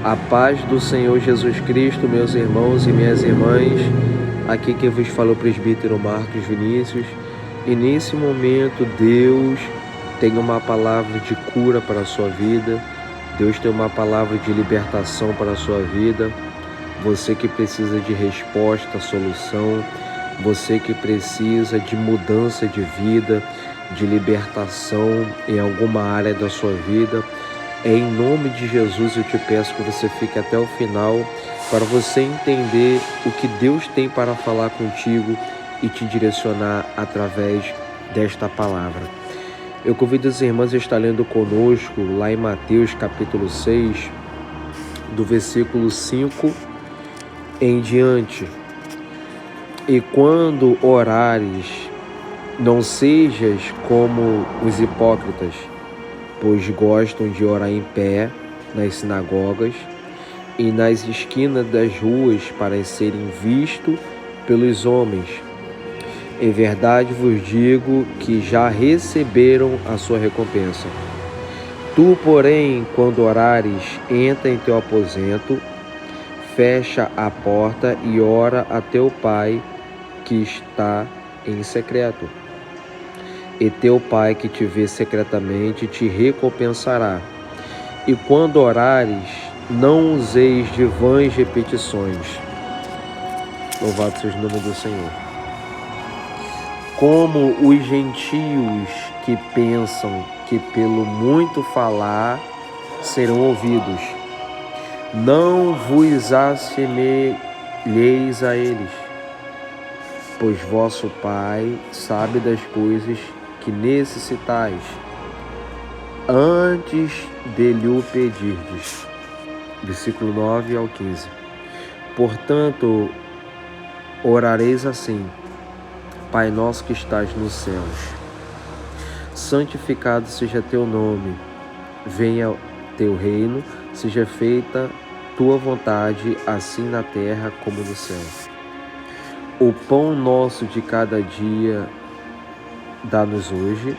A paz do Senhor Jesus Cristo, meus irmãos e minhas irmãs. Aqui quem vos fala é o presbítero Marcos Vinícius. E nesse momento Deus tem uma palavra de cura para a sua vida. Deus tem uma palavra de libertação para a sua vida. Você que precisa de resposta, solução. Você que precisa de mudança de vida, de libertação em alguma área da sua vida. Em nome de Jesus eu te peço que você fique até o final para você entender o que Deus tem para falar contigo e te direcionar através desta palavra. Eu convido as irmãs a estar lendo conosco lá em Mateus capítulo 6, do versículo 5 em diante. E quando orares, não sejas como os hipócritas, pois gostam de orar em pé nas sinagogas e nas esquinas das ruas para serem vistos pelos homens. Em verdade vos digo que já receberam a sua recompensa. Tu, porém, quando orares, entra em teu aposento, fecha a porta e ora a teu Pai que está em secreto. E teu Pai que te vê secretamente te recompensará. E quando orares, não useis de vãs repetições. Louvado seja o nome do Senhor. Como os gentios que pensam que pelo muito falar serão ouvidos. Não vos assemelheis a eles, pois vosso Pai sabe das coisas que necessitais, antes de lhe o pedirdes. Versículo 9 ao 15. Portanto, orareis assim: Pai nosso que estás nos céus, santificado seja teu nome, venha teu reino, seja feita tua vontade, assim na terra como no céu. O pão nosso de cada dia dá-nos hoje,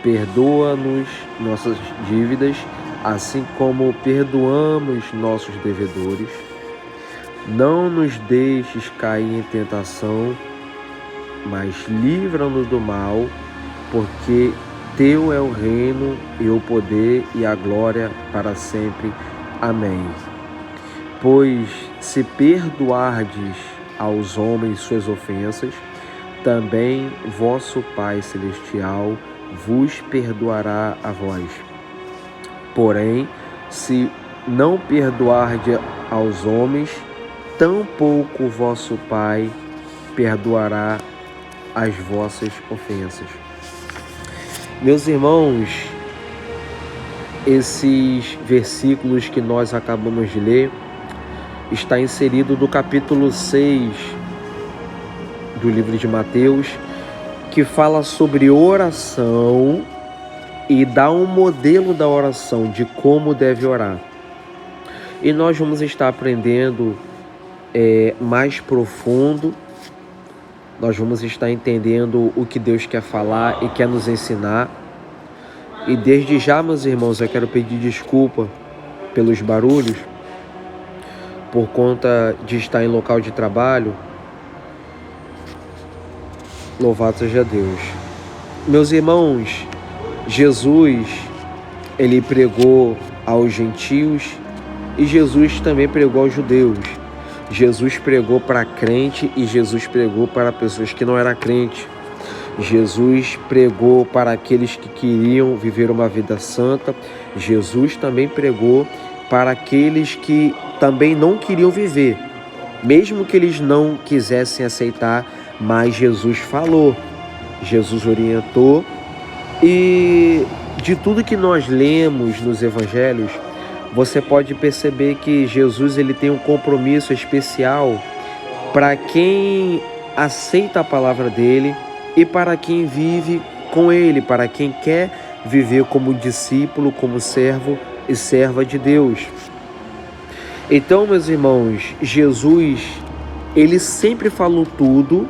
perdoa-nos nossas dívidas, assim como perdoamos nossos devedores. Não nos deixes cair em tentação, mas livra-nos do mal, porque teu é o reino e o poder e a glória para sempre. Amém. Pois se perdoardes aos homens suas ofensas, também vosso Pai Celestial vos perdoará a vós. Porém, se não perdoardes aos homens, tampouco vosso Pai perdoará as vossas ofensas. Meus irmãos, esses versículos que nós acabamos de ler está inserido no capítulo 6 do livro de Mateus, que fala sobre oração e dá um modelo da oração, de como deve orar. E nós vamos estar aprendendo mais profundo, nós vamos estar entendendo o que Deus quer falar e quer nos ensinar. E desde já, meus irmãos, eu quero pedir desculpa pelos barulhos, por conta de estar em local de trabalho. Louvado seja Deus. Meus irmãos, Jesus, ele pregou aos gentios e Jesus também pregou aos judeus. Jesus pregou para crente e Jesus pregou para pessoas que não eram crentes. Jesus pregou para aqueles que queriam viver uma vida santa. Jesus também pregou para aqueles que também não queriam viver, mesmo que eles não quisessem aceitar, mas Jesus falou, Jesus orientou. E de tudo que nós lemos nos evangelhos, você pode perceber que Jesus ele tem um compromisso especial para quem aceita a palavra dele e para quem vive com ele, para quem quer viver como discípulo, como servo e serva de Deus. Então, meus irmãos, Jesus, ele sempre falou tudo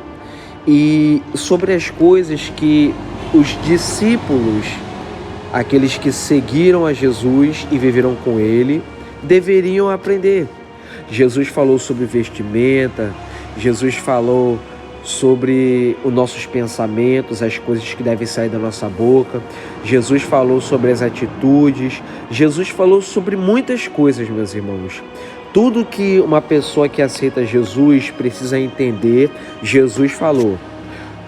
e sobre as coisas que os discípulos, aqueles que seguiram a Jesus e viveram com ele, deveriam aprender. Jesus falou sobre vestimenta, Jesus falou sobre os nossos pensamentos, as coisas que devem sair da nossa boca. Jesus falou sobre as atitudes. Jesus falou sobre muitas coisas, meus irmãos. Tudo que uma pessoa que aceita Jesus precisa entender, Jesus falou.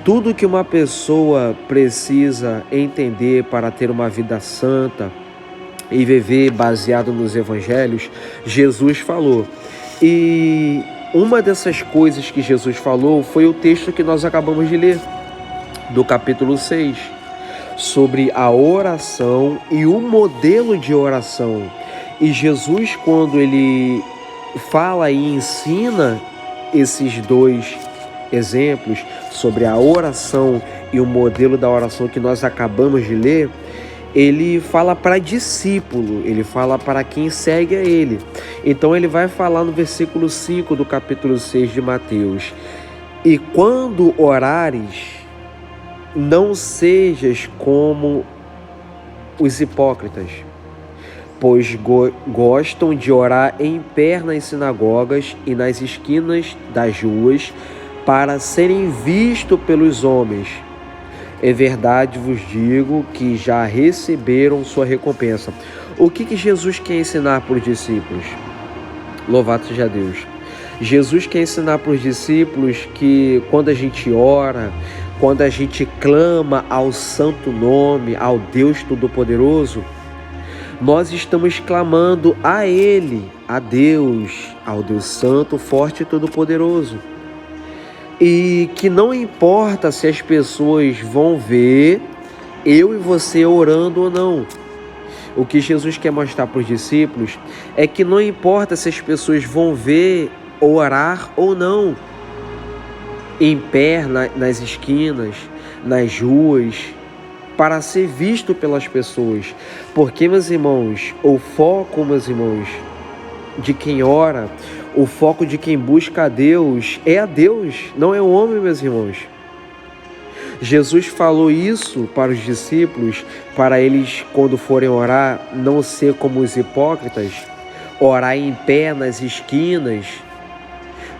Tudo que uma pessoa precisa entender para ter uma vida santa e viver baseado nos evangelhos, Jesus falou. E uma dessas coisas que Jesus falou foi o texto que nós acabamos de ler, do capítulo 6, sobre a oração e o modelo de oração. E Jesus, quando ele fala e ensina esses dois exemplos sobre a oração e o modelo da oração que nós acabamos de ler, ele fala para discípulo, ele fala para quem segue a ele. Então ele vai falar no versículo 5 do capítulo 6 de Mateus: e quando orares, não sejas como os hipócritas, pois gostam de orar em pé nas sinagogas e nas esquinas das ruas, para serem vistos pelos homens. É verdade, vos digo que já receberam sua recompensa. O que Jesus quer ensinar para os discípulos? Louvado seja Deus. Jesus quer ensinar para os discípulos que quando a gente ora, quando a gente clama ao santo nome, ao Deus Todo-Poderoso, nós estamos clamando a Ele, a Deus, ao Deus Santo, Forte e Todo-Poderoso. E que não importa se as pessoas vão ver eu e você orando ou não. O que Jesus quer mostrar para os discípulos é que não importa se as pessoas vão ver orar ou não, em pé nas esquinas, nas ruas, para ser visto pelas pessoas. Porque, meus irmãos, o foco, meus irmãos, de quem ora, o foco de quem busca a Deus, não é o homem, meus irmãos. Jesus falou isso para os discípulos, para eles, quando forem orar, não ser como os hipócritas, orar em pé nas esquinas,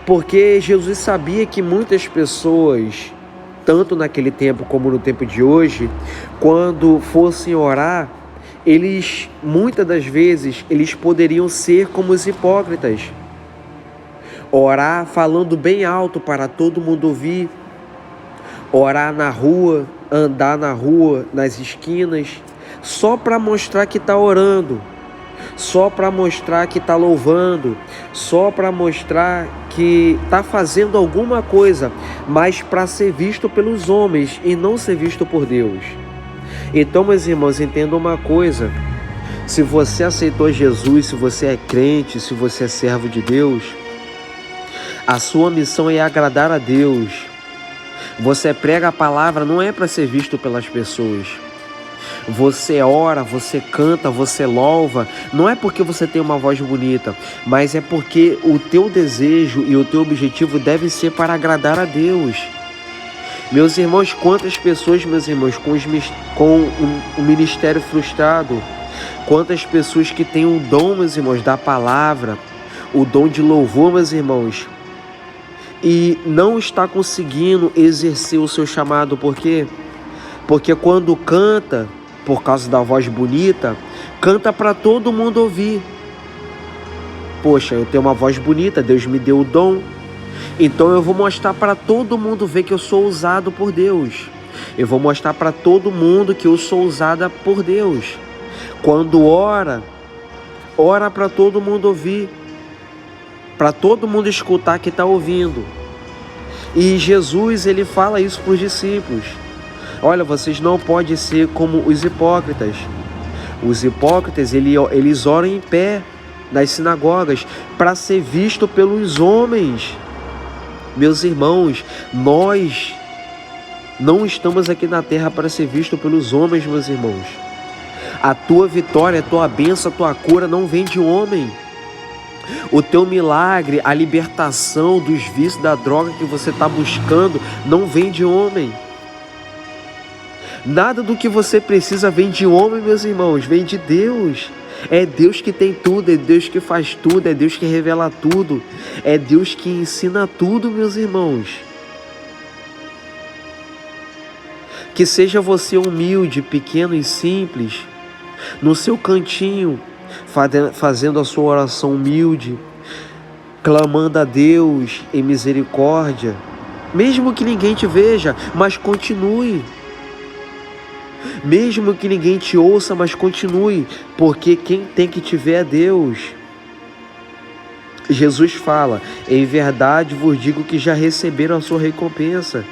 porque Jesus sabia que muitas pessoas, tanto naquele tempo como no tempo de hoje, quando fossem orar, muitas das vezes, eles poderiam ser como os hipócritas. Orar falando bem alto para todo mundo ouvir. Orar na rua, andar na rua, nas esquinas, só para mostrar que está orando, só para mostrar que está louvando, só para mostrar que está fazendo alguma coisa, mas para ser visto pelos homens e não ser visto por Deus. Então, meus irmãos, entendam uma coisa: se você aceitou Jesus, se você é crente, se você é servo de Deus, a sua missão é agradar a Deus. Você prega a palavra não é para ser visto pelas pessoas. Você ora, você canta, você louva, não é porque você tem uma voz bonita, mas é porque o teu desejo e o teu objetivo deve ser para agradar a Deus. Meus irmãos, quantas pessoas, meus irmãos, com um ministério frustrado, quantas pessoas que têm o dom, meus irmãos, da palavra, o dom de louvor, meus irmãos, e não está conseguindo exercer o seu chamado. Por quê? Porque quando canta, por causa da voz bonita, canta para todo mundo ouvir. Poxa, eu tenho uma voz bonita, Deus me deu o dom, então eu vou mostrar para todo mundo ver que eu sou usado por Deus. Eu vou mostrar para todo mundo que eu sou usada por Deus. Quando ora para todo mundo ouvir, para todo mundo escutar que está ouvindo. E Jesus, ele fala isso para os discípulos: olha, vocês não podem ser como os hipócritas. Os hipócritas, eles oram em pé nas sinagogas para ser visto pelos homens. Meus irmãos, nós não estamos aqui na terra para ser visto pelos homens, meus irmãos. A tua vitória, a tua bênção, a tua cura não vem de homem. O teu milagre, a libertação dos vícios, da droga que você está buscando, não vem de homem. Nada do que você precisa vem de homem, meus irmãos, vem de Deus. É Deus que tem tudo, é Deus que faz tudo, é Deus que revela tudo, é Deus que ensina tudo, meus irmãos. Que seja você humilde, pequeno e simples, no seu cantinho, fazendo a sua oração humilde, clamando a Deus em misericórdia, mesmo que ninguém te veja, mas continue. Mesmo que ninguém te ouça, mas continue, porque quem tem que te ver é Deus. Jesus fala: em verdade vos digo que já receberam a sua recompensa.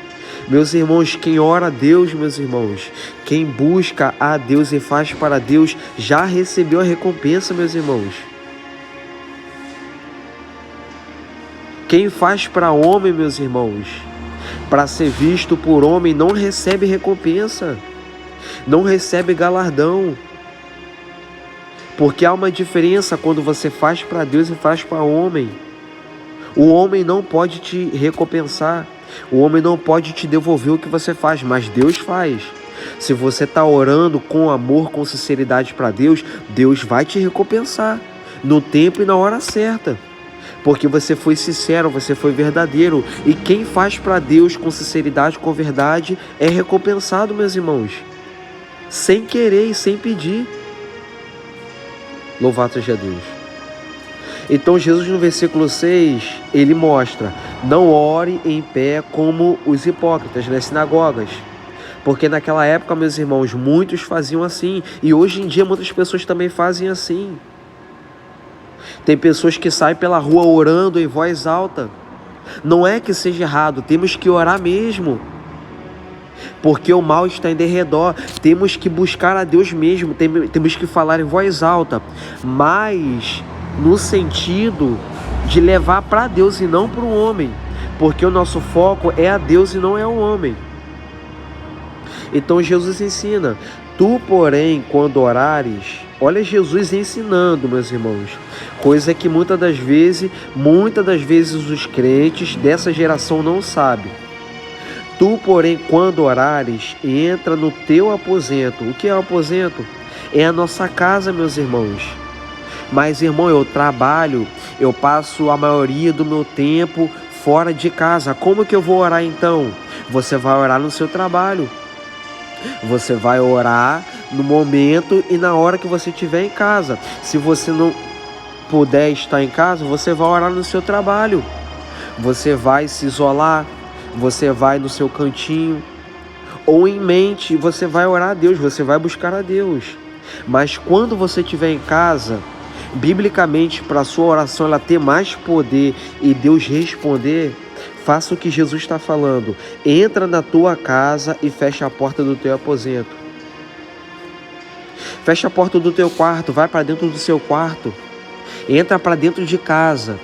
Meus irmãos, quem ora a Deus, meus irmãos, quem busca a Deus e faz para Deus, já recebeu a recompensa, meus irmãos. Quem faz para homem, meus irmãos, para ser visto por homem, não recebe recompensa, não recebe galardão. Porque há uma diferença quando você faz para Deus e faz para homem. O homem não pode te recompensar, o homem não pode te devolver o que você faz, mas Deus faz. Se você está orando com amor, com sinceridade para Deus, Deus vai te recompensar no tempo e na hora certa. Porque você foi sincero, você foi verdadeiro. E quem faz para Deus com sinceridade, com verdade, é recompensado, meus irmãos. Sem querer e sem pedir. Louvado seja Deus. Então Jesus no versículo 6, ele mostra: não ore em pé como os hipócritas nas sinagogas. Porque naquela época, meus irmãos, muitos faziam assim. E hoje em dia muitas pessoas também fazem assim. Tem pessoas que saem pela rua orando em voz alta. Não é que seja errado, temos que orar mesmo. Porque o mal está em derredor. Temos que buscar a Deus mesmo, temos que falar em voz alta. Mas no sentido de levar para Deus e não para o homem. Porque o nosso foco é a Deus e não é o homem. Então Jesus ensina: tu, porém, quando orares... Olha Jesus ensinando, meus irmãos, coisa que muitas das vezes os crentes dessa geração não sabem. Tu, porém, quando orares, entra no teu aposento. O que é o aposento? É a nossa casa, meus irmãos. Mas, irmão, eu trabalho, eu passo a maioria do meu tempo fora de casa. Como que eu vou orar então? Você vai orar no seu trabalho. Você vai orar no momento e na hora que você estiver em casa. Se você não puder estar em casa, você vai orar no seu trabalho. Você vai se isolar, você vai no seu cantinho, ou em mente, você vai orar a Deus, você vai buscar a Deus. Mas quando você estiver em casa, biblicamente, para a sua oração ela ter mais poder e Deus responder, faça o que Jesus está falando: entra na tua casa e fecha a porta do teu aposento. Fecha a porta do teu quarto, vai para dentro do seu quarto. Entra para dentro de casa.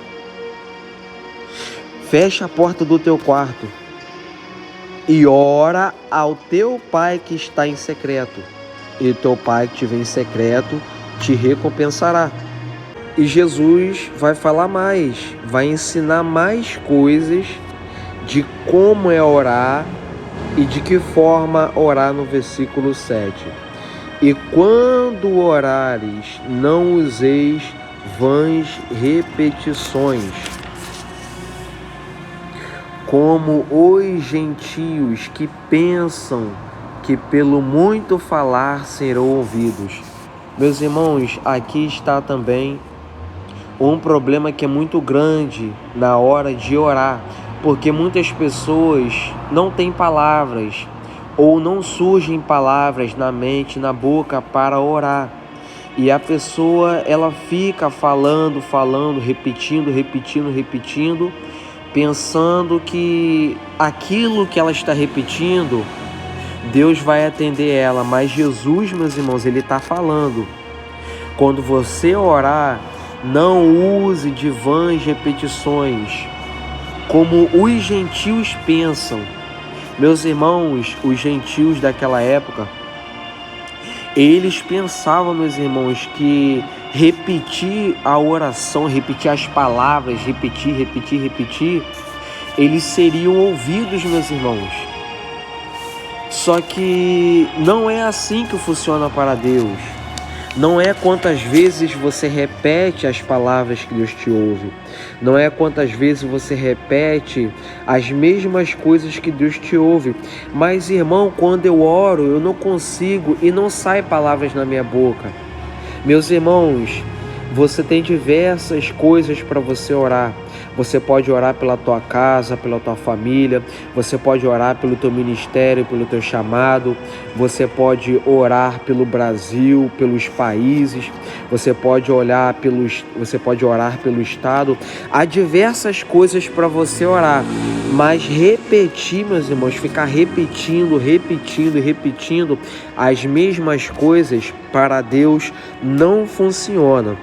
Fecha a porta do teu quarto. E ora ao teu Pai que está em secreto. E o teu Pai que te vê em secreto te recompensará. E Jesus vai falar mais, vai ensinar mais coisas de como é orar e de que forma orar no versículo 7. E quando orares, não useis vãs repetições, como os gentios que pensam que pelo muito falar serão ouvidos. Meus irmãos, aqui está também um problema que é muito grande na hora de orar, porque muitas pessoas não têm palavras ou não surgem palavras na mente, na boca para orar. E a pessoa, ela fica falando, repetindo, pensando que aquilo que ela está repetindo, Deus vai atender ela. Mas Jesus, meus irmãos, ele está falando: quando você orar, não use de vãs repetições, como os gentios pensam. Meus irmãos, os gentios daquela época, eles pensavam, meus irmãos, que repetir a oração, repetir as palavras, repetir, eles seriam ouvidos, meus irmãos. Só que não é assim que funciona para Deus. Não é quantas vezes você repete as palavras que Deus te ouve. Não é quantas vezes você repete as mesmas coisas que Deus te ouve. Mas, irmão, quando eu oro, eu não consigo e não sai palavras na minha boca. Meus irmãos, você tem diversas coisas para você orar. Você pode orar pela tua casa, pela tua família. Você pode orar pelo teu ministério, pelo teu chamado. Você pode orar pelo Brasil, pelos países. Você pode orar pelo Estado. Há diversas coisas para você orar. Mas repetir, meus irmãos, ficar repetindo as mesmas coisas para Deus não funciona.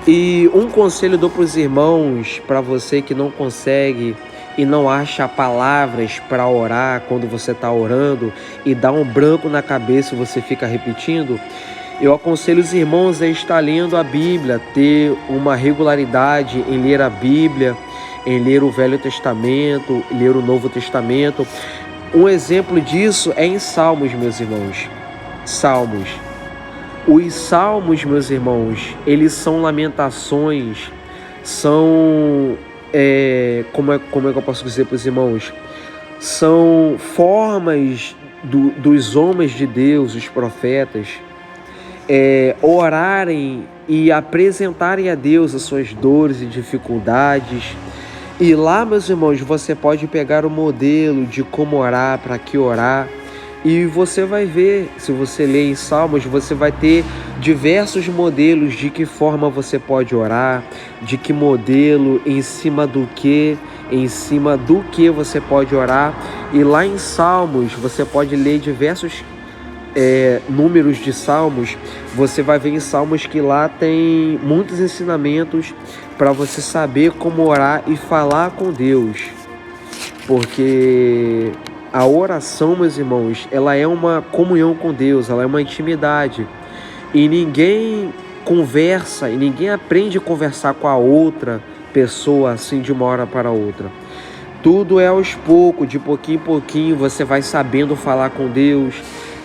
E um conselho dou para os irmãos, para você que não consegue e não acha palavras para orar quando você está orando e dá um branco na cabeça e você fica repetindo, eu aconselho os irmãos a estar lendo a Bíblia, ter uma regularidade em ler a Bíblia, em ler o Velho Testamento, ler o Novo Testamento. Um exemplo disso é em Salmos, meus irmãos. Salmos. Os salmos, meus irmãos, eles são lamentações, são, como é que eu posso dizer para os irmãos? São formas dos homens de Deus, os profetas, orarem e apresentarem a Deus as suas dores e dificuldades. E lá, meus irmãos, você pode pegar o modelo de como orar, para que orar. E você vai ver, se você ler em Salmos, você vai ter diversos modelos de que forma você pode orar, de que modelo, em cima do que você pode orar. E lá em Salmos, você pode ler diversos números de Salmos. Você vai ver em Salmos que lá tem muitos ensinamentos para você saber como orar e falar com Deus. Porque a oração, meus irmãos, ela é uma comunhão com Deus, ela é uma intimidade. E ninguém conversa, e ninguém aprende a conversar com a outra pessoa assim de uma hora para outra. Tudo é aos poucos, de pouquinho em pouquinho você vai sabendo falar com Deus.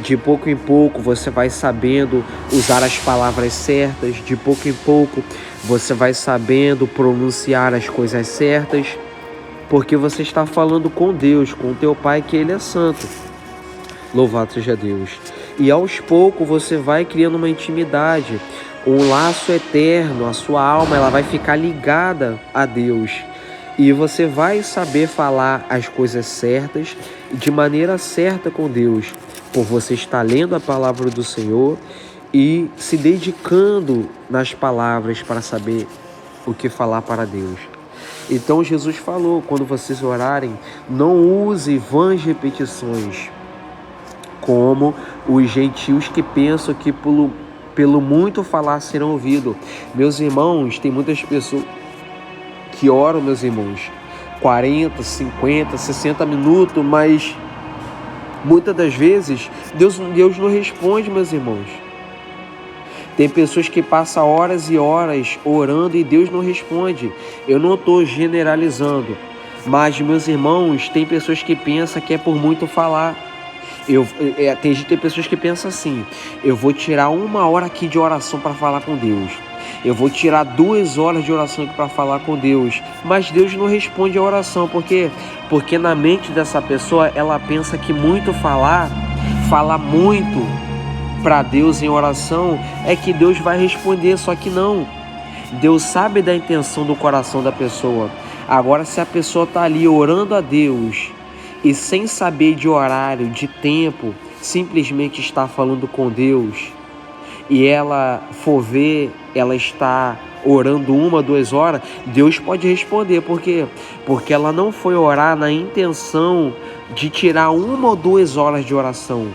De pouco em pouco você vai sabendo usar as palavras certas. De pouco em pouco você vai sabendo pronunciar as coisas certas. Porque você está falando com Deus, com o teu Pai, que Ele é santo. Louvado seja Deus. E aos poucos você vai criando uma intimidade, um laço eterno. A sua alma ela vai ficar ligada a Deus. E você vai saber falar as coisas certas e de maneira certa com Deus. Por você estar lendo a palavra do Senhor e se dedicando nas palavras para saber o que falar para Deus. Então Jesus falou, quando vocês orarem, não use vãs repetições, como os gentios que pensam que pelo muito falar serão ouvidos. Meus irmãos, tem muitas pessoas que oram, meus irmãos, 40, 50, 60 minutos, mas muitas das vezes Deus não responde, meus irmãos. Tem pessoas que passam horas e horas orando e Deus não responde. Eu não estou generalizando, mas, meus irmãos, tem pessoas que pensam que é por muito falar. Tem pessoas que pensam assim: eu vou tirar 1 hora aqui de oração para falar com Deus. Eu vou tirar 2 horas de oração aqui para falar com Deus. Mas Deus não responde a oração. Por quê? Porque na mente dessa pessoa, ela pensa que muito falar muito para Deus em oração é que Deus vai responder, só que não. Deus sabe da intenção do coração da pessoa. Agora, se a pessoa está ali orando a Deus e sem saber de horário, de tempo, simplesmente está falando com Deus, e ela for ver, ela está orando 1, 2 horas, Deus pode responder. Por quê? Porque ela não foi orar na intenção de tirar 1 ou 2 horas de oração,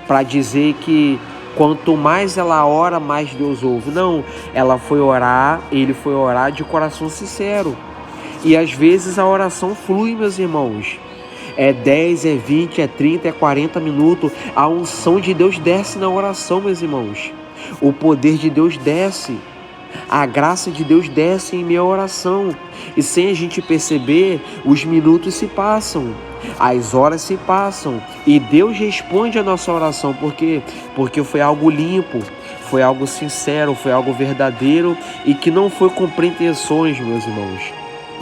para dizer que quanto mais ela ora, mais Deus ouve. Não, ela foi orar, ele foi orar de coração sincero. E às vezes a oração flui, meus irmãos. É 10, é 20, é 30, é 40 minutos. A unção de Deus desce na oração, meus irmãos. O poder de Deus desce. A graça de Deus desce em minha oração. E sem a gente perceber, os minutos se passam. As horas se passam e Deus responde a nossa oração. Por quê? Porque foi algo limpo, foi algo sincero, foi algo verdadeiro e que não foi com pretensões, meus irmãos,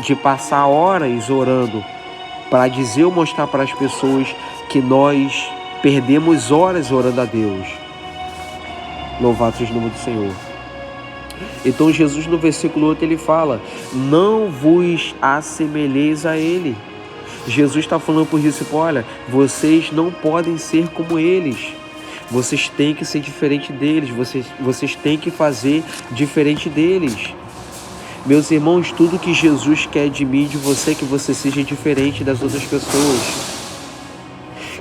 de passar horas orando para dizer ou mostrar para as pessoas que nós perdemos horas orando a Deus. Louvado seja o nome do Senhor. Então Jesus no versículo 8 ele fala: não vos assemelheis a ele. Jesus está falando para os discípulos: olha, vocês não podem ser como eles. Vocês têm que ser diferente deles. Vocês têm que fazer diferente deles. Meus irmãos, tudo que Jesus quer de mim e de você é que você seja diferente das outras pessoas.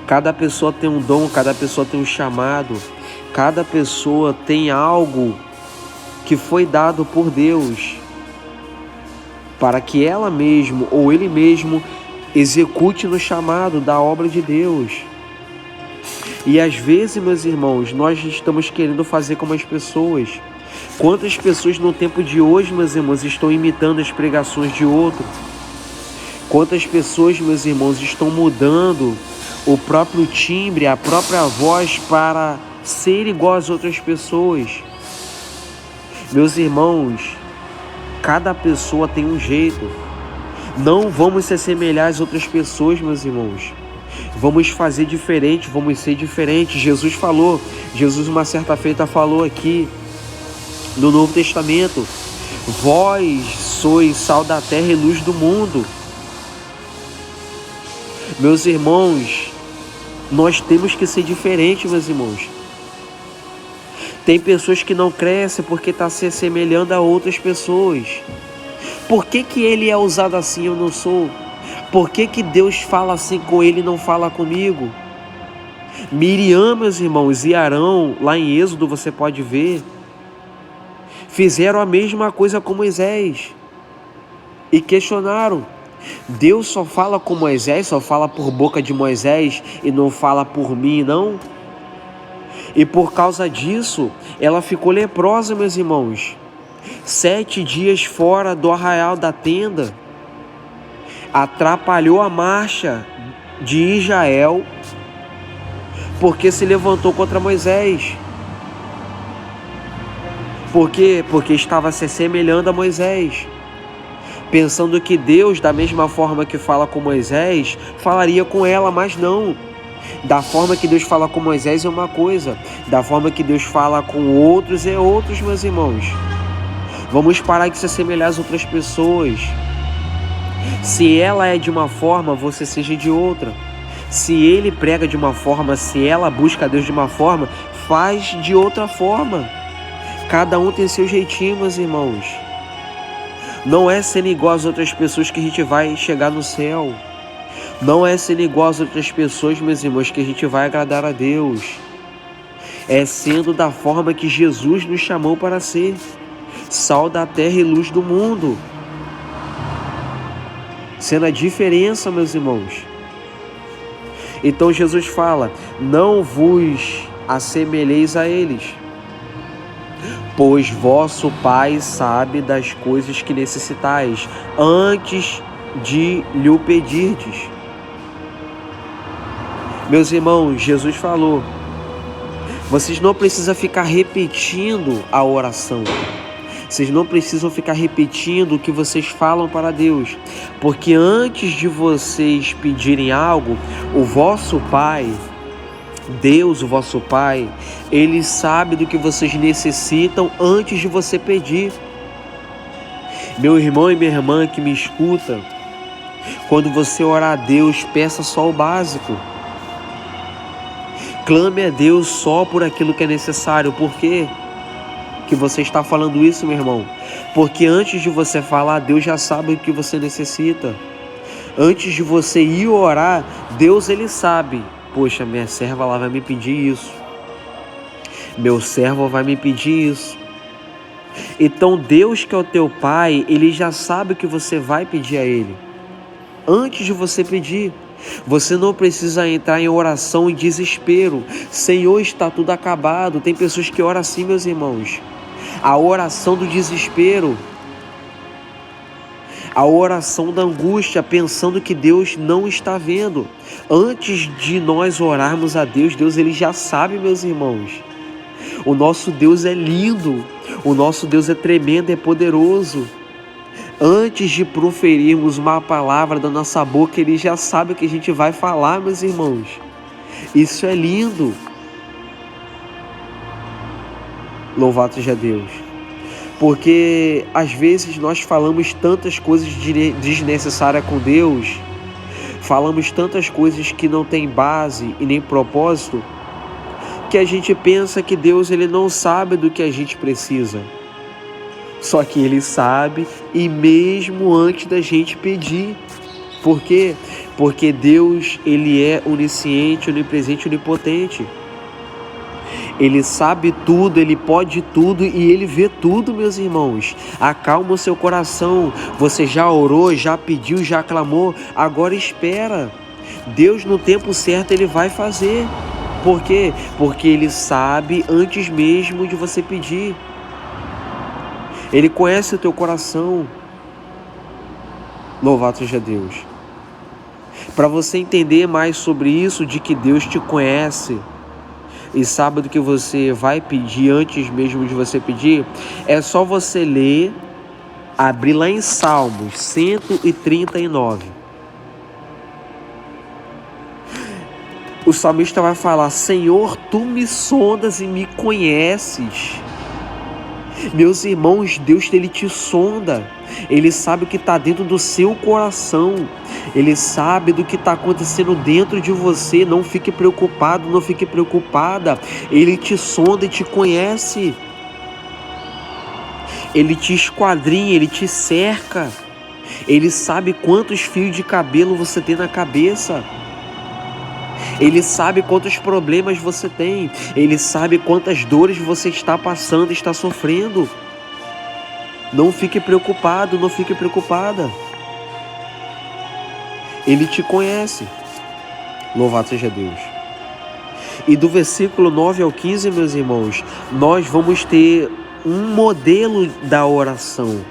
Cada pessoa tem um dom, cada pessoa tem um chamado. Cada pessoa tem algo que foi dado por Deus para que ela mesma ou ele mesmo execute no chamado da obra de Deus. E às vezes, meus irmãos, nós estamos querendo fazer como as pessoas. Quantas pessoas no tempo de hoje, meus irmãos, estão imitando as pregações de outro? Quantas pessoas, meus irmãos, estão mudando o próprio timbre, a própria voz para ser igual às outras pessoas? Meus irmãos, cada pessoa tem um jeito. Não vamos se assemelhar às outras pessoas, meus irmãos. Vamos fazer diferente, vamos ser diferentes. Jesus uma certa feita falou aqui no Novo Testamento: vós sois sal da terra e luz do mundo. Meus irmãos, nós temos que ser diferentes, meus irmãos. Tem pessoas que não crescem porque estão se assemelhando a outras pessoas. Por que ele é usado assim e eu não sou? Por que Deus fala assim com ele e não fala comigo? Miriam, meus irmãos, e Arão, lá em Êxodo você pode ver, fizeram a mesma coisa com Moisés e questionaram: Deus só fala com Moisés, só fala por boca de Moisés e não fala por mim, não? E por causa disso, ela ficou leprosa, meus irmãos. 7 dias fora do arraial da tenda. Atrapalhou a marcha de Israel, porque se levantou contra Moisés. Por quê? Porque estava se assemelhando a Moisés, pensando que Deus, da mesma forma que fala com Moisés, falaria com ela, mas não. Da forma que Deus fala com Moisés é uma coisa, da forma que Deus fala com outros é outros, meus irmãos. Vamos parar de se assemelhar às outras pessoas. Se ela é de uma forma, você seja de outra. Se ele prega de uma forma, se ela busca a Deus de uma forma, faz de outra forma. Cada um tem seu jeitinho, meus irmãos. Não é sendo igual às outras pessoas que a gente vai chegar no céu. Não é sendo igual às outras pessoas, meus irmãos, que a gente vai agradar a Deus. É sendo da forma que Jesus nos chamou para ser. Sal da terra e luz do mundo. Sendo a diferença, meus irmãos. Então Jesus fala: não vos assemelheis a eles, pois vosso Pai sabe das coisas que necessitais, antes de lhe o pedirdes. Meus irmãos, Jesus falou: vocês não precisam ficar repetindo a oração. Vocês não precisam ficar repetindo o que vocês falam para Deus, porque antes de vocês pedirem algo, o vosso Pai, Deus, o vosso Pai, Ele sabe do que vocês necessitam antes de você pedir. Meu irmão e minha irmã que me escuta, quando você orar a Deus, peça só o básico. Clame a Deus só por aquilo que é necessário. Por quê que você está falando isso, meu irmão? Porque antes de você falar, Deus já sabe o que você necessita. Antes de você ir orar, Deus, Ele sabe. Poxa, minha serva lá vai me pedir isso. Meu servo vai me pedir isso. Então Deus, que é o teu Pai, Ele já sabe o que você vai pedir a Ele. Antes de você pedir, você não precisa entrar em oração e desespero. Senhor, está tudo acabado. Tem pessoas que oram assim, meus irmãos. A oração do desespero. A oração da angústia, pensando que Deus não está vendo. Antes de nós orarmos a Deus, Deus ele já sabe, meus irmãos. O nosso Deus é lindo, o nosso Deus é tremendo, é poderoso. Antes de proferirmos uma palavra da nossa boca, Ele já sabe o que a gente vai falar, meus irmãos. Isso é lindo. Louvado seja Deus. Porque às vezes nós falamos tantas coisas desnecessárias com Deus, falamos tantas coisas que não tem base e nem propósito, que a gente pensa que Deus ele não sabe do que a gente precisa. Só que Ele sabe, e mesmo antes da gente pedir. Por quê? Porque Deus ele é onisciente, onipresente, onipotente. Ele sabe tudo, Ele pode tudo e Ele vê tudo, meus irmãos. Acalma o seu coração. Você já orou, já pediu, já clamou. Agora espera. Deus no tempo certo Ele vai fazer. Por quê? Porque Ele sabe antes mesmo de você pedir. Ele conhece o teu coração. Louvado seja Deus. Para você entender mais sobre isso, de que Deus te conhece e sabe do que você vai pedir antes mesmo de você pedir, é só você ler, abrir lá em Salmos 139. O salmista vai falar: Senhor, Tu me sondas e me conheces. Meus irmãos, Deus ele te sonda. Ele sabe o que está dentro do seu coração. Ele sabe do que está acontecendo dentro de você. Não fique preocupado, não fique preocupada. Ele te sonda e te conhece. Ele te esquadrinha, Ele te cerca. Ele sabe quantos fios de cabelo você tem na cabeça. Ele sabe quantos problemas você tem. Ele sabe quantas dores você está passando, está sofrendo. Não fique preocupado, não fique preocupada. Ele te conhece. Louvado seja Deus. E do versículo 9 ao 15, meus irmãos, nós vamos ter um modelo da oração,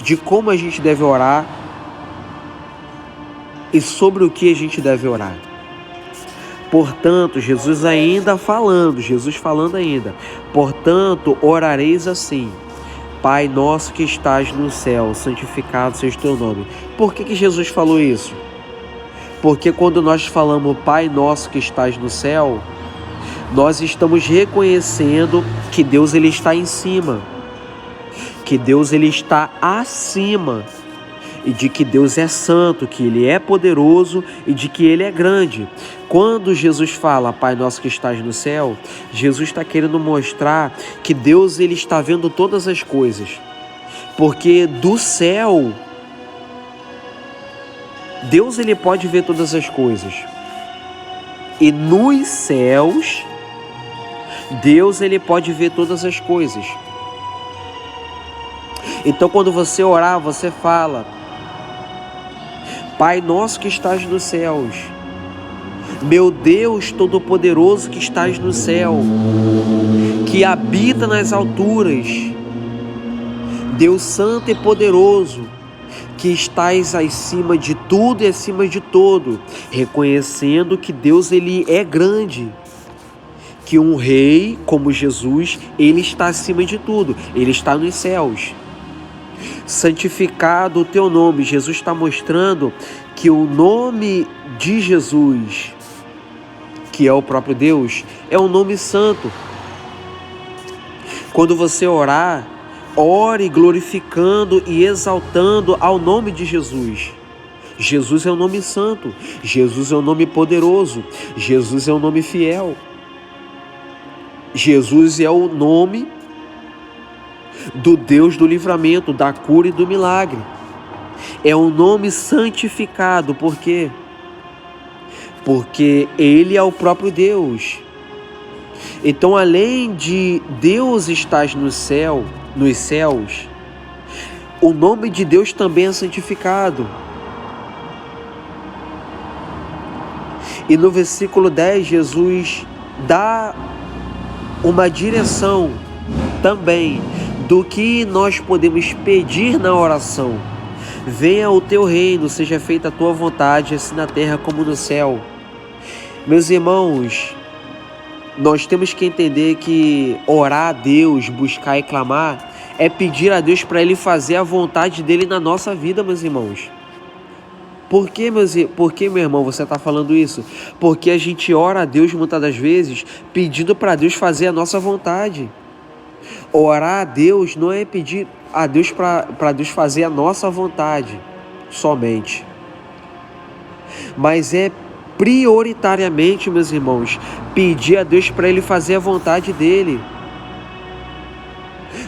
de como a gente deve orar e sobre o que a gente deve orar. Portanto, Jesus falando ainda, portanto, orareis assim: Pai nosso que estás no céu, santificado seja o teu nome. Por que Jesus falou isso? Porque quando nós falamos Pai nosso que estás no céu, nós estamos reconhecendo que Deus ele está em cima, que Deus ele está acima, e de que Deus é santo, que Ele é poderoso e de que Ele é grande. Quando Jesus fala Pai nosso que estás no céu, Jesus está querendo mostrar que Deus ele está vendo todas as coisas, porque do céu Deus ele pode ver todas as coisas, e nos céus Deus ele pode ver todas as coisas. Então quando você orar, você fala: Pai nosso que estás nos céus, meu Deus Todo-Poderoso que estás no céu, que habita nas alturas, Deus Santo e Poderoso, que estás acima de tudo e acima de todo, reconhecendo que Deus ele é grande, que um rei como Jesus, ele está acima de tudo, ele está nos céus. Santificado o teu nome. Jesus está mostrando que o nome de Jesus, que é o próprio Deus, é um nome santo. Quando você orar, ore glorificando e exaltando ao nome de Jesus. Jesus é um nome santo, Jesus é um nome poderoso, Jesus é um nome fiel, Jesus é o nome do Deus do livramento, da cura e do milagre. É um nome santificado. Por quê? Porque Ele é o próprio Deus. Então, além de Deus estar no céu, nos céus, o nome de Deus também é santificado. E no versículo 10, Jesus dá uma direção também do que nós podemos pedir na oração. venha o teu reino, seja feita a tua vontade, assim na terra como no céu. Meus irmãos, nós temos que entender que orar a Deus, buscar e clamar, é pedir a Deus para Ele fazer a vontade dEle na nossa vida, meus irmãos. Por que, meu irmão, você está falando isso? Porque a gente ora a Deus muitas das vezes pedindo para Deus fazer a nossa vontade. Orar a Deus não é pedir a Deus para Deus fazer a nossa vontade somente, mas é prioritariamente, meus irmãos, pedir a Deus para Ele fazer a vontade dEle.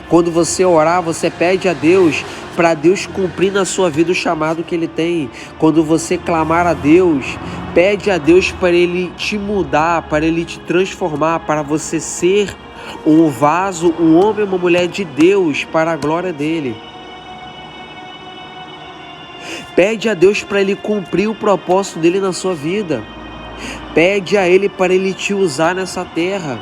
Quando você orar, você pede a Deus para Deus cumprir na sua vida o chamado que Ele tem. Quando você clamar a Deus, pede a Deus para Ele te mudar, para Ele te transformar, para você ser um vaso, um homem ou uma mulher de Deus para a glória dEle. Pede a Deus para Ele cumprir o propósito dEle na sua vida. Pede a Ele para Ele te usar nessa terra.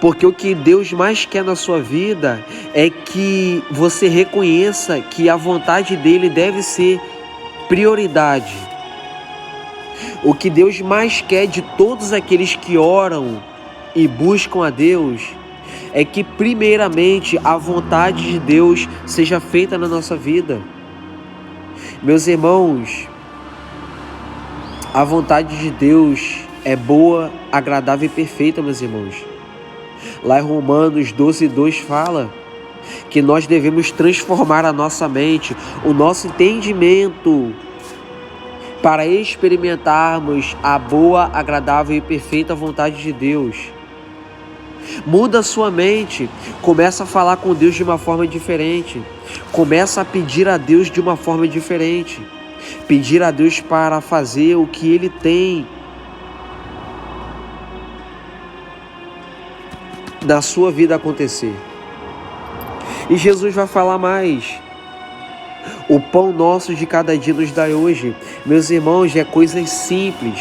Porque o que Deus mais quer na sua vida é que você reconheça que a vontade dEle deve ser prioridade. O que Deus mais quer de todos aqueles que oram e buscam a Deus é que primeiramente a vontade de Deus seja feita na nossa vida. Meus irmãos, a vontade de Deus é boa, agradável e perfeita, meus irmãos. Lá em Romanos 12:2 fala que nós devemos transformar a nossa mente, o nosso entendimento, para experimentarmos a boa, agradável e perfeita vontade de Deus. Muda a sua mente, começa a falar com Deus de uma forma diferente, começa a pedir a Deus de uma forma diferente, pedir a Deus para fazer o que Ele tem da sua vida acontecer. E Jesus vai falar mais. O pão nosso de cada dia nos dai hoje. Meus irmãos, é coisas simples.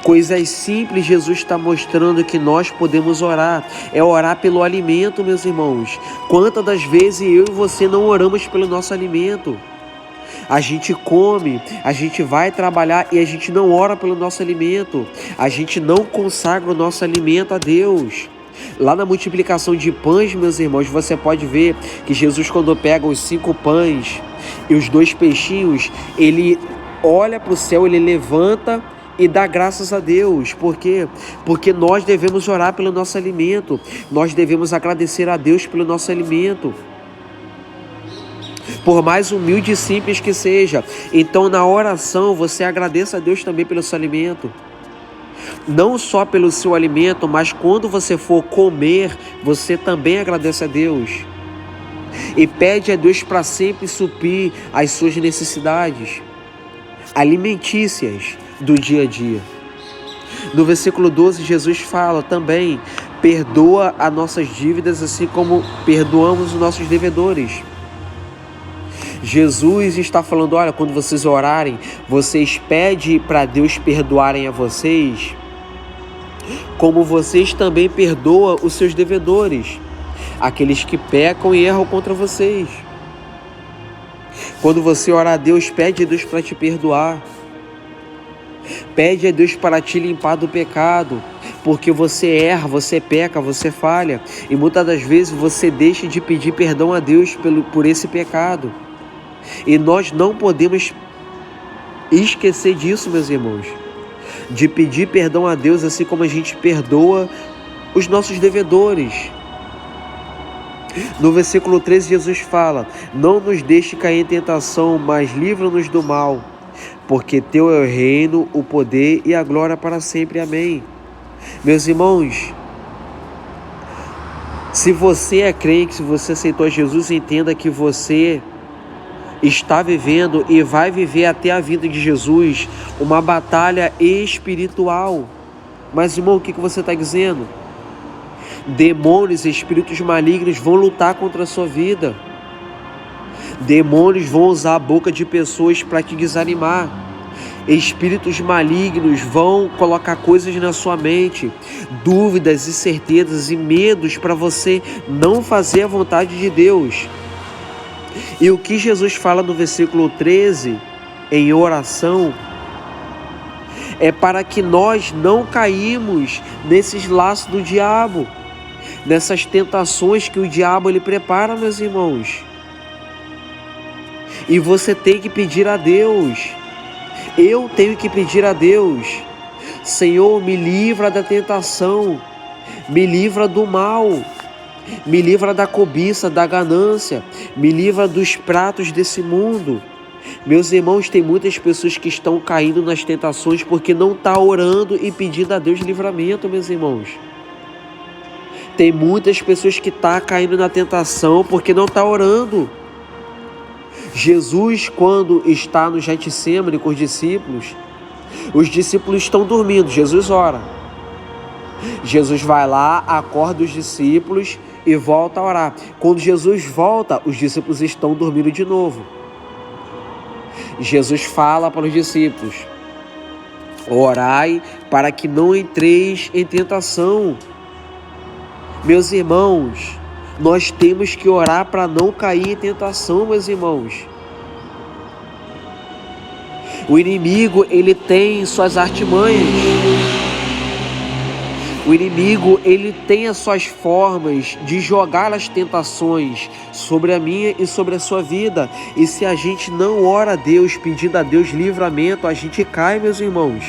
Coisas simples Jesus está mostrando que nós podemos orar. É orar pelo alimento, meus irmãos. Quantas das vezes eu e você não oramos pelo nosso alimento? A gente come, a gente vai trabalhar e a gente não ora pelo nosso alimento. A gente não consagra o nosso alimento a Deus. Lá na multiplicação de pães, meus irmãos, você pode ver que Jesus, quando pega os 5 pães e os 2 peixinhos, Ele olha para o céu, Ele levanta e dá graças a Deus. Por quê? Porque nós devemos orar pelo nosso alimento. Nós devemos agradecer a Deus pelo nosso alimento, por mais humilde e simples que seja. Então, na oração, você agradeça a Deus também pelo seu alimento. Não só pelo seu alimento, mas quando você for comer, você também agradece a Deus. E pede a Deus para sempre suprir as suas necessidades alimentícias do dia a dia. No versículo 12, Jesus fala também: perdoa as nossas dívidas, assim como perdoamos os nossos devedores. Jesus está falando: olha, quando vocês orarem, vocês pedem para Deus perdoarem a vocês, como vocês também perdoam os seus devedores, aqueles que pecam e erram contra vocês. Quando você orar a Deus, pede a Deus para te perdoar. Pede a Deus para te limpar do pecado, porque você erra, você peca, você falha, e muitas das vezes você deixa de pedir perdão a Deus por esse pecado. E nós não podemos esquecer disso, meus irmãos, de pedir perdão a Deus, assim como a gente perdoa os nossos devedores. No versículo 13, Jesus fala: não nos deixe cair em tentação, mas livra-nos do mal, porque teu é o reino, o poder e a glória para sempre. Amém. Meus irmãos, se você é crente, se você aceitou a Jesus, entenda que você está vivendo e vai viver até a vinda de Jesus uma batalha espiritual. Mas, irmão, o que você está dizendo? Demônios e espíritos malignos vão lutar contra a sua vida. Demônios vão usar a boca de pessoas para te desanimar. Espíritos malignos vão colocar coisas na sua mente, dúvidas, incertezas e medos para você não fazer a vontade de Deus. E o que Jesus fala no versículo 13, em oração, é para que nós não caímos nesses laços do diabo, nessas tentações que o diabo ele prepara, meus irmãos. E você tem que pedir a Deus. Eu tenho que pedir a Deus: Senhor, me livra da tentação, me livra do mal, me livra da cobiça, da ganância, me livra dos pratos desse mundo. Meus irmãos, tem muitas pessoas que estão caindo nas tentações porque não estão orando e pedindo a Deus livramento, meus irmãos. Tem muitas pessoas que estão caindo na tentação porque não estão orando. Jesus, quando está no Getsemane com os discípulos estão dormindo, Jesus ora. Jesus vai lá, acorda os discípulos e volta a orar. Quando Jesus volta, os discípulos estão dormindo de novo. Jesus fala para os discípulos: orai para que não entreis em tentação. Meus irmãos, nós temos que orar para não cair em tentação, meus irmãos. O inimigo, ele tem suas artimanhas. O inimigo, ele tem as suas formas de jogar as tentações sobre a minha e sobre a sua vida. E se a gente não ora a Deus, pedindo a Deus livramento, a gente cai, meus irmãos.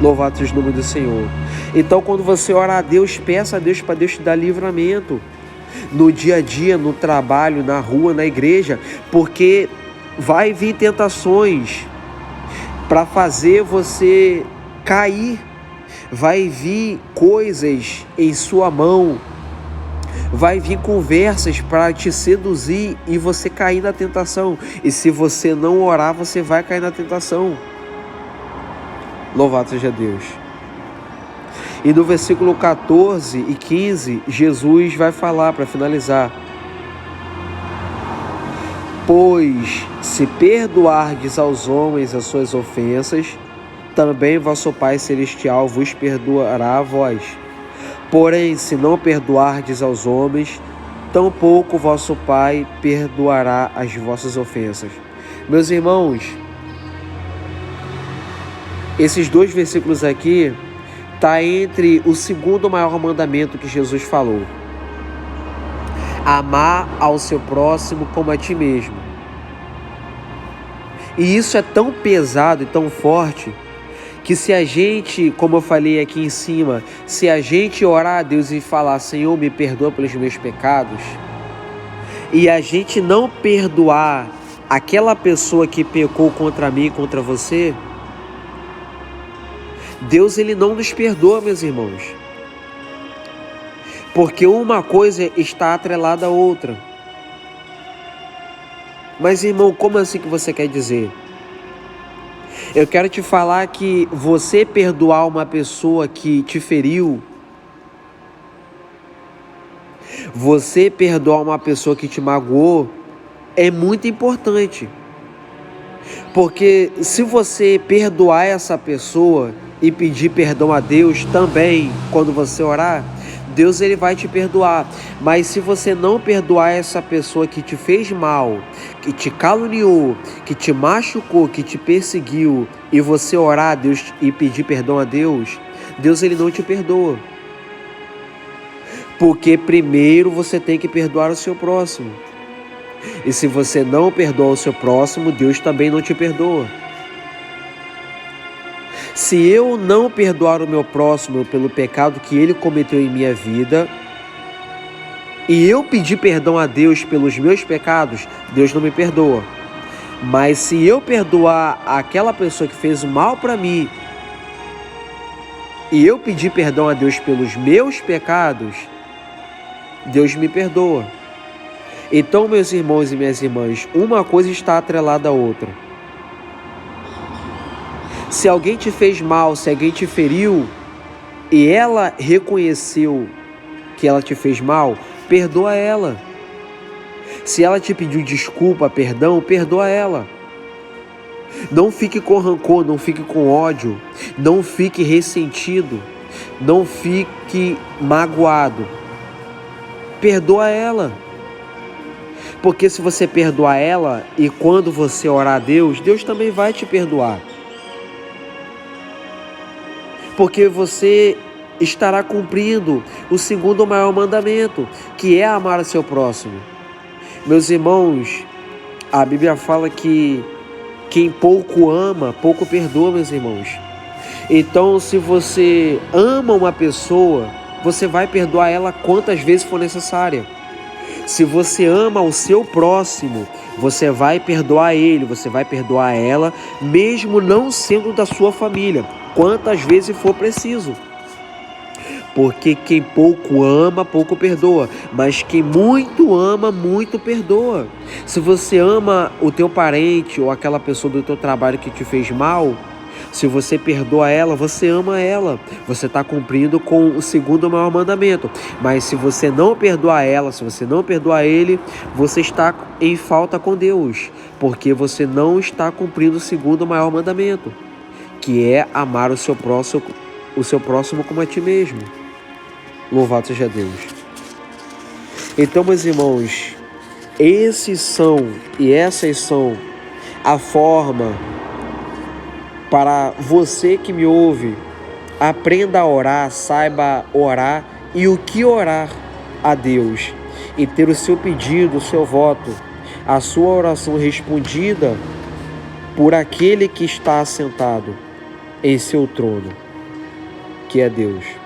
Louvado seja o nome do Senhor. Então, quando você ora a Deus, peça a Deus para Deus te dar livramento. No dia a dia, no trabalho, na rua, na igreja. Porque vai vir tentações para fazer você cair. Vai vir coisas em sua mão. Vai vir conversas para te seduzir e você cair na tentação. E se você não orar, você vai cair na tentação. Louvado seja Deus. E no versículo 14 e 15, Jesus vai falar para finalizar: pois se perdoardes aos homens as suas ofensas, também vosso Pai Celestial vos perdoará a vós. Porém, se não perdoardes aos homens, tampouco vosso Pai perdoará as vossas ofensas. Meus irmãos, esses dois versículos aqui está entre o segundo maior mandamento que Jesus falou: amar ao seu próximo como a ti mesmo. E isso é tão pesado e tão forte que se a gente, como eu falei aqui em cima, se a gente orar a Deus e falar: Senhor, me perdoa pelos meus pecados, e a gente não perdoar aquela pessoa que pecou contra mim e contra você, Deus, ele não nos perdoa, meus irmãos. Porque uma coisa está atrelada à outra. Mas, irmão, como assim que você quer dizer? Eu quero te falar que você perdoar uma pessoa que te feriu, você perdoar uma pessoa que te magoou, é muito importante. Porque se você perdoar essa pessoa e pedir perdão a Deus também, quando você orar, Deus, ele vai te perdoar. Mas se você não perdoar essa pessoa que te fez mal, que te caluniou, que te machucou, que te perseguiu, e você orar a Deus e pedir perdão a Deus, Deus, ele não te perdoa. Porque primeiro você tem que perdoar o seu próximo. E se você não perdoa o seu próximo, Deus também não te perdoa. Se eu não perdoar o meu próximo pelo pecado que ele cometeu em minha vida, e eu pedir perdão a Deus pelos meus pecados, Deus não me perdoa. Mas se eu perdoar aquela pessoa que fez mal para mim, e eu pedir perdão a Deus pelos meus pecados, Deus me perdoa. Então, meus irmãos e minhas irmãs, uma coisa está atrelada à outra. Se alguém te fez mal, se alguém te feriu, e ela reconheceu que ela te fez mal, perdoa ela. Se ela te pediu desculpa, perdão, perdoa ela. Não fique com rancor, não fique com ódio, não fique ressentido, não fique magoado. Perdoa ela. Porque se você perdoar ela e quando você orar a Deus, Deus também vai te perdoar. Porque você estará cumprindo o segundo maior mandamento, que é amar o seu próximo. Meus irmãos, a Bíblia fala que quem pouco ama, pouco perdoa, meus irmãos. Então, se você ama uma pessoa, você vai perdoar ela quantas vezes for necessária. Se você ama o seu próximo, você vai perdoar ele, você vai perdoar ela, mesmo não sendo da sua família, quantas vezes for preciso. Porque quem pouco ama, pouco perdoa, mas quem muito ama, muito perdoa. Se você ama o teu parente ou aquela pessoa do teu trabalho que te fez mal, se você perdoa ela, você ama ela. Você está cumprindo com o segundo maior mandamento. Mas se você não perdoar ela, se você não perdoar ele, você está em falta com Deus. Porque você não está cumprindo o segundo maior mandamento, que é amar o seu próximo como a ti mesmo. Louvado seja Deus. Então, meus irmãos, essas são a forma para você que me ouve, aprenda a orar, saiba orar e o que orar a Deus e ter o seu pedido, o seu voto, a sua oração respondida por aquele que está assentado em seu trono, que é Deus.